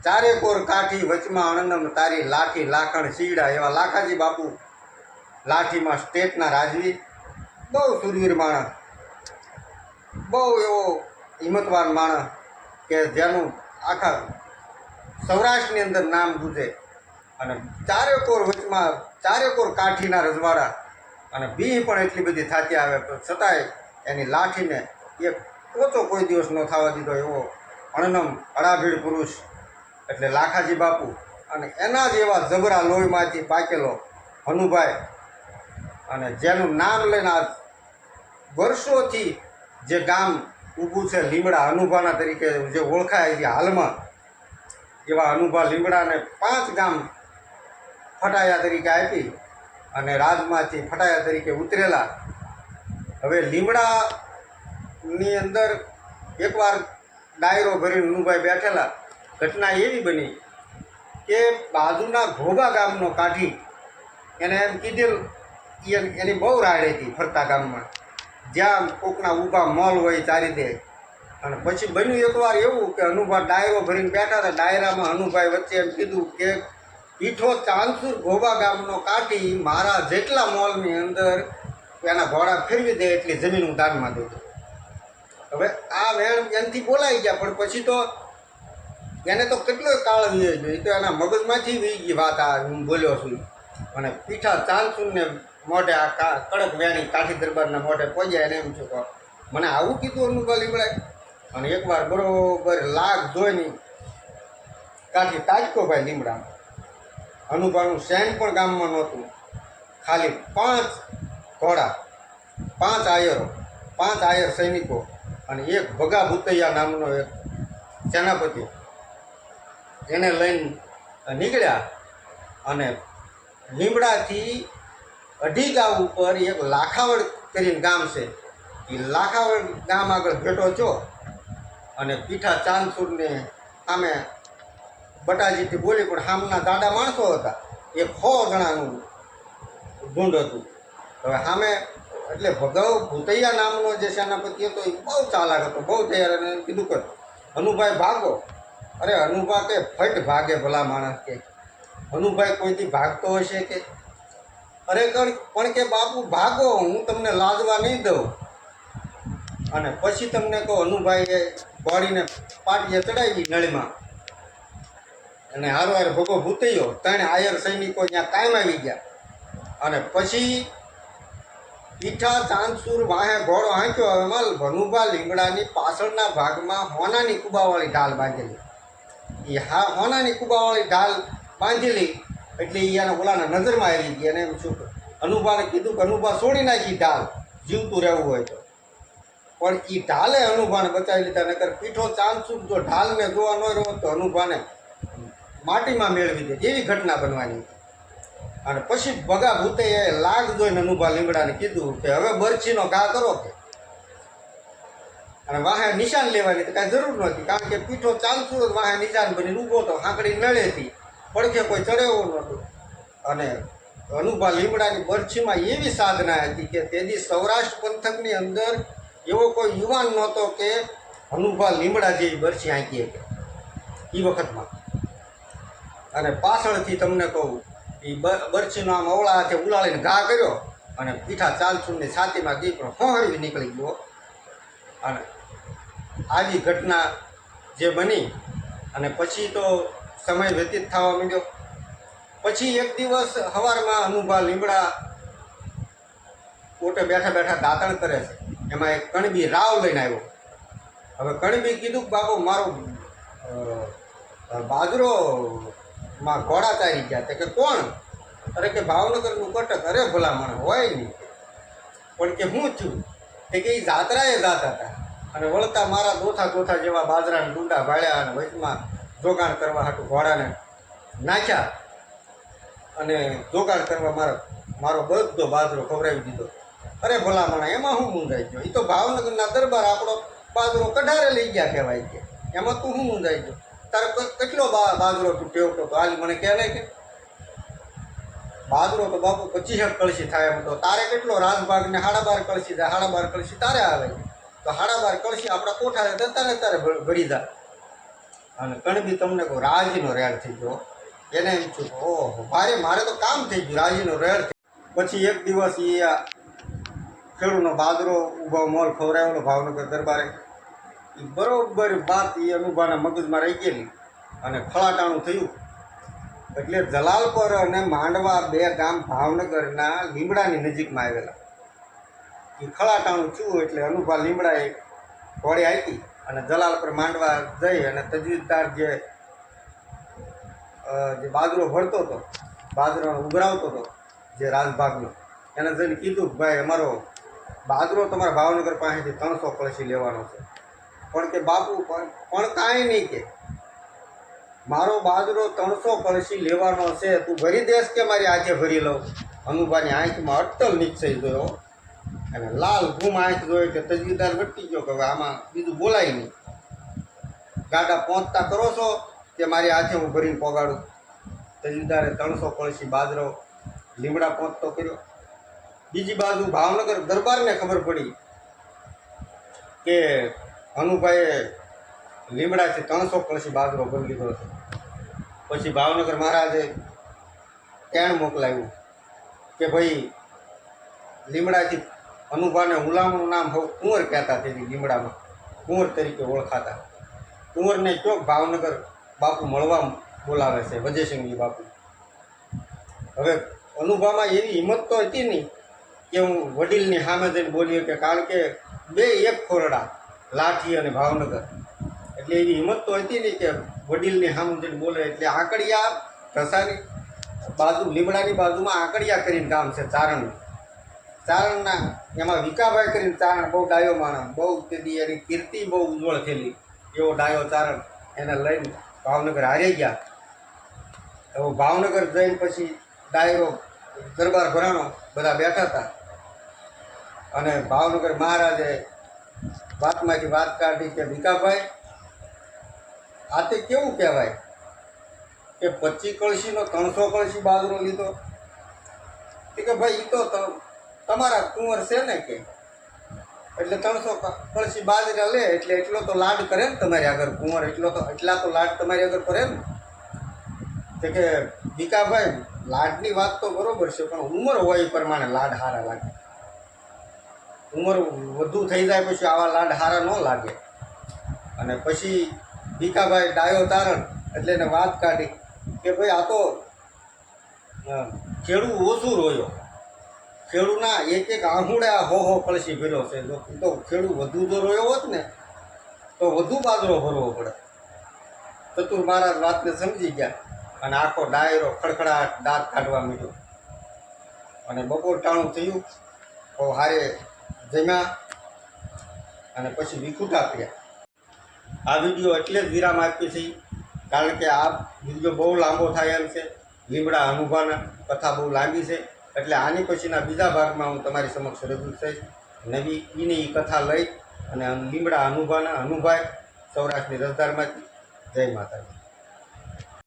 ચારે કોર કાઠી વચમાં અણનમ તારી લાઠી લાખણ શીડા, એવા લાખાજી બાપુ લાઠીમાં સ્ટેટના રાજવી, બહુ સુરવીર માણસ, બહુ એવો હિંમતવાન માણસ કે જેનું આખા સૌરાષ્ટ્રની અંદર નામ ગુજે. અને ચારે કોર વચમાં ચારે કોર કાઠીના રજવાડા, અને બી પણ એટલી બધી થાતી આવે તો છતાંય એની લાઠીને એક ટોચો કોઈ દિવસ ન થવા દીધો એવો અણનમ અડાભીડ પુરુષ એટલે લાખાજી બાપુ. અને એના જ એવા જબરા લોહીમાંથી પાકેલો હનુભાઈ, અને જેનું નામ લઈને આ વર્ષોથી જે ગામ ઊભું છે લીમડા અનુભાના તરીકે જે ઓળખાય છે હાલમાં, એવા અનુભા લીમડાને 5 ગામ ફટાયા તરીકે આપી અને રાજમાંથી ફટાયા તરીકે ઉતરેલા. હવે લીમડાની અંદર એકવાર ડાયરો ભરીને અનુભાઈ બેઠેલા. ઘટના એવી બની કે બાજુના ઘોબા ગામનો કાઠી એને એમ કીધેલું, એની બહુ રાડ હતી ફરતા ગામમાં, જ્યાં કોકના ઊભા મોલ હોય ચારી દે. અને પછી બન્યું એકવાર એવું કે અનુભા ડાયરો ભરીને બેઠા હતા. ડાયરામાં અનુભાઈ વચ્ચે એમ કીધું કે પીઠો ચાંદસુર ઘોબા ગામનો કાઠી મારા જેટલા મોલની અંદર એના ઘોડા ફેરવી દે એટલી જમીન હું દાનમાં દઉં. હવે આ વેણ એનાથી બોલાઈ ગયા, પણ પછી તો એને તો કેટલોય કાળ વીએ ગયો, એ તો એના મગજમાંથી વી ગઈ વાત આ હું બોલ્યો છું. અને પીઠા ચાંદસુરને મોઢે આ કડક વેણી કાઠી દરબારના મોઢે પહોંચ્યા. એને એમ છું કે મને આવું કીધું અનુભા લીમડાએ. અને એકવાર બરોબર લાગ જોઈને કાઠી તાજકો ભાઈ લીમડામાં. અનુભાનું સૈન પણ ગામમાં નહોતું, ખાલી 5 ઘોડા, 5 આયરો, 5 આયર સૈનિકો અને એક ભગા ભૂતૈયા નામનો એક સેનાપતિ, એને લઈને નીકળ્યા. અને લીમડાથી 2.5 ગામ ઉપર એક લાખાવડ કરીને ગામ છે, એ લાખાવડ ગામ આગળ ભેટો છો. અને પીઠા ચાંદસુરને આમે બટાજીથી બોલી, પણ સામના દાડા માણસો હતા, એ 100 જણાનું ઝુંડ હતું. હવે સામે એટલે ભગવ ભૂતૈયા નામનો જે સેનાપતિ હતો એ બહુ ચાલાક હતો, બહુ તૈયાર. અને કીધું કે અનુભાઈ ભાગો. અરે અનુભા કે ફટ ભાગે ભલા માણસ કે અનુભાઈ કોઈથી ભાગતો હશે કે? અરે પણ કે બાપુ ભાગો, હું તમને લાજવા નહીં દઉં. અને પછી તમને કહું, અનુભાઈએ ઘોડીને પાટીએ ચડાવી નળીમાં, અને હારો ભગો ભૂતૈયો 3 આયર સૈનિકો ત્યાં કાયમ આવી ગયા. અને પછી પીઠા ચાંદસુર વાહે ઘોડો હાંક્યો. હવે માલ ભનુભા લીમડાની પાછળના ભાગમાં હોનાની કુબાવાળી ઢાલ બાંધેલી. એ હોનાની કુબાવાળી ઢાલ બાંધેલી એટલે એના ઓલાના નજરમાં આવી ગઈ. અને એમ શું અનુભાને કીધું કે અનુભા છોડી નાખી ઢાલ, જીવતું રહેવું હોય તો. પણ એ ઢાલે અનુભાને બચાવી લીધા. નકર પીઠો ચાંદસુર જો ઢાલને જોવા ન રહ્યો તો અનુભાને માટીમાં મેળવી દે, એવી ઘટના બનવાની. અને પછી ભગા ભૂતે લાગ જોઈને અનુભા લીમડાને કીધું કે હવે બરછીનો ઘા કરો કે. અને વાહે નિશાન લેવાની તો કાંઈ જરૂર નહોતી, કારણ કે પીઠો ચાંદસુર વાહે નિશાન બનીને ઊભો હતો, હાંકડી નળેથી પડખે કોઈ ચડેવું નહોતું. અને અનુભા લીમડાની બરછીમાં એવી સાધના હતી કે તેથી સૌરાષ્ટ્ર પંથકની અંદર એવો કોઈ યુવાન નહોતો કે અનુભા લીમડા જેવી બરછી આંકી શકે એ વખતમાં. અને પાછળથી તમને કહું, એ બરછીનો આમ અવળા હાથે ઉલાળીને ઘા કર્યો અને પીઠા ચાંદસુરની છાતીમાં દીકરો હોહળવી નીકળી ગયો. અને આવી ઘટના જે બની. અને પછી તો સમય વ્યતીત થવા માંડ્યો. પછી એક દિવસ સવારમાં અનુભા લીમડા પોતે બેઠા બેઠા દાંતણ કરે છે. એમાં એક કણબી રાવ લઈને આવ્યો. હવે કણબી કીધું કે બાપુ મારો બાજરો માં ઘોડા ચારી ગયા. તે કે કોણ? અરે કે ભાવનગરનું કટક. અરે ભલા મને હોય નહીં, પણ કે શું થયું? તે કે એ જાત્રાએ જાતા હતા અને વળતા મારા દોથા જેવા બાજરાના ડૂંડા ભાળ્યા અને વચમાં જોગાણ કરવા હાટું ઘોડાને નાખ્યા. અને જોગાણ કરવા મારો બધો બાજરો ખવડાવી દીધો. અરે ભલા મને એમાં શું મૂંઝાઈ ગયો? એ તો ભાવનગરના દરબાર આપણો બાજરો કઢારે લઈ ગયા કહેવાય કે, એમાં તું શું મૂંઝાઈ ગયો? તારે કેટલો બાજરો તું ટેવતો તો હાલ મને કહેવાય કે બાજરો તો બાપુ 25 કળશી થાય એમ. તો તારે કેટલો રાજભાગ ને 12.5 કળશી થાય, 12.5 કળશી તારે આવે તો 12.5 કળશી આપણા કોઠારે તારે ભરી જાય. અને કણબી તમને કહું રાજીનો રેડ થઈ ગયો. એને એમ થયું કે ઓહો મારે તો કામ થઈ ગયું, રાજીનો રેડ થઈ. પછી એક દિવસ એ ખેડૂતનો બાજરો ઊભો મોલ ખવડાવેલો ભાવનગર દરબારે. એ બરોબર વાત એ અનુભાના મગજમાં રહી ગયેલી અને ખળાટાણું થયું. એટલે જલાલપર અને માંડવા બે ગામ ભાવનગરના લીમડાની નજીકમાં આવેલા. એ ખળાટાણું થયું એટલે અનુભા લીમડાએ ઘોડે આપી અને જલાલપર માંડવા જઈ અને તજવીજદાર જે બાજરો ભરતો હતો, બાજરો ઉઘરાવતો હતો જે રાજભાગનો, એને જઈને કીધું કે ભાઈ અમારો બાજરો તમારા ભાવનગર પાસેથી 300 કળશી લેવાનો છે. પણ કે બાપુ પણ કાંઈ નહીં, કે મારો બાજરો 300 કળશી લેવાનો છે, તું ભરી દેશ કે મારી આંખે ભરી લઉં. અનુભાની આંખમાં અટ્ટલ નિશ્ચય જોયો અને લાલ ઘૂમ આંખ જોઈ કે તજવીદાર વટકી ગયો કે હવે આમાં બીજું બોલાય નહીં. ગાડા પહોંચતા કરો છો કે મારી હાથે હું ભરીને પોગાડું. તજવીદારે 300 કળશી બાજરો લીમડા પહોંચતો કર્યો. બીજી બાજુ ભાવનગર દરબારને ખબર પડી કે અનુભાઈએ લીમડાથી 300 કળશી બાજરો ભરી લીધો છે. પછી ભાવનગર મહારાજે તેણ મોકલાવ્યું કે ભાઈ લીમડાથી અનુભાને હુલામણું નામ હવે કુંવર કહેતા તેથી લીમડામાં કુંવર તરીકે ઓળખાતા. કુંવરને ચોક ભાવનગર બાપુ મળવા બોલાવે છે, વજયસિંહજી બાપુ. હવે અનુભામાં એવી હિંમત તો હતી નહીં કે હું વડીલની સામે જઈને બોલ્યો, કે કારણ કે બે એક ખોરડા લાઠી અને ભાવનગર, એટલે એવી હિંમત તો હતી નહીં કે વડીલની સામે જઈને બોલે. એટલે આંકડિયા ઢસાની બાજુ લીમડાની બાજુમાં આંકડિયા કરીને ગામ છે ચારણનું. ચારણના એમાં વિકાભાઈ કરીને ચારણ બહુ ડાયો માણસ, બહુ તેથી એની કીર્તિ બહુ ઉજ્જવળ થયેલી. એવો ડાયો ચારણ એને લઈને ભાવનગર હારી ગયા. તો ભાવનગર જઈને પછી ડાયરો દરબાર ભરાણો, બધા બેઠા હતા અને ભાવનગર મહારાજે વાતમાંથી વાત કાઢી કે વિકાભાઈ આ તે કેવું કહેવાય કે 25 કળશીનો 300 કળશી બાજરો લીધો. કે ભાઈ એ તો તમારા કુંવર છે ને, કે એટલે 300 કળશી બાજરા લે એટલે એટલો તો લાડ કરે ને તમારી આગળ કુંવર, એટલા તો લાડ તમારી આગળ કરે ને. કે ભીકાભાઈ લાડની વાત તો બરોબર છે, પણ ઉંમર હોય એ પ્રમાણે લાડ સારા લાગે. ઉંમર વધુ થઈ જાય પછી આવા લાડ સારા ન લાગે. અને પછી ભીકાભાઈ ડાયો તારણ એટલે એને વાત કાઢી કે ભાઈ આ તો ખેડૂ ઓછું રોયો, ખેડૂના એક આહુડે આ હો કળશી ભર્યો છે. તો ખેડૂ વધુ જો રોયો હોત ને તો વધુ બાજરો ભરવો પડે. ચતુર મહારાજ વાતને સમજી ગયા અને આખો ડાયરો ખડખડાટ દાંત કાઢવા માંડ્યો. અને બપોર ટાણું થયું તો હારે જમ્યા અને પછી વિખૂટા કર્યા. આ વિડીયો એટલે જ વિરામ આપી છે કારણ કે આ વિડીયો બહુ લાંબો થાય એમ છે. લીમડા અનુભાના કથા બહુ લાંબી છે, એટલે આની પછીના બીજા ભાગમાં હું તમારી સમક્ષ રજૂ થઈશ. નવી એની કથા લઈ અને લીમડા અનુભાના અનુભાઈ સૌરાષ્ટ્રની રસધારમાંથી. જય માતાજી.